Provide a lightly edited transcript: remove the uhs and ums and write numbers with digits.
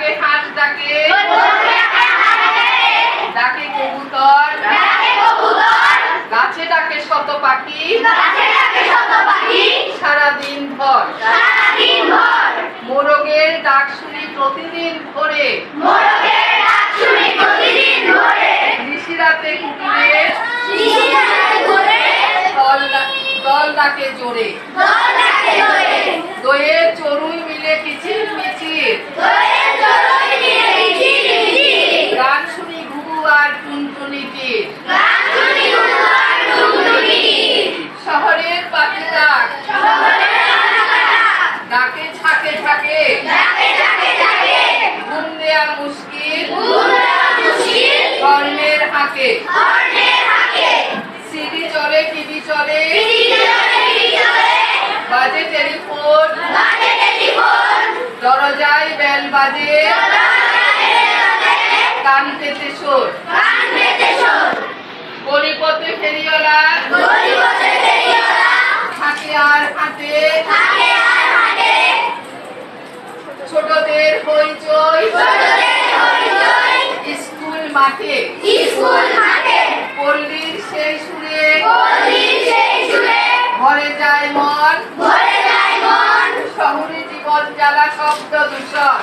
ডাকে হাঁস ডাকে ডাকে কবুতর গাছে ডাকে শত পাখি সারাদিন ভর মোরগের ডাক শুনি প্রতিদিন ভোরে নিশিরাতে কুকুরে দল ডাকে জোরে দইয়ের চড়ুই মিলে কিচির মিচির গান শুনি ঘুঘু আর টুনটুনিটির শহরের পাখি ডাক ডাকে ঝাঁকে ঝাঁকে ঘুম দেয়া মুশকিল কর্ণের হাঁকে সিডি চলে টিভি চলে বাজে টেলিফোন দরজায় বেল বাজে কান পেতে সোর গলিপথে ফেরিওয়ালা হাঁটে আর হাঁটে ছোটদের হইচই স্কুল মাঠে পল্লীর সেই সুরে ঘরে যায় মন শহুরে জীবন জ্বালা শব্দ দূষণ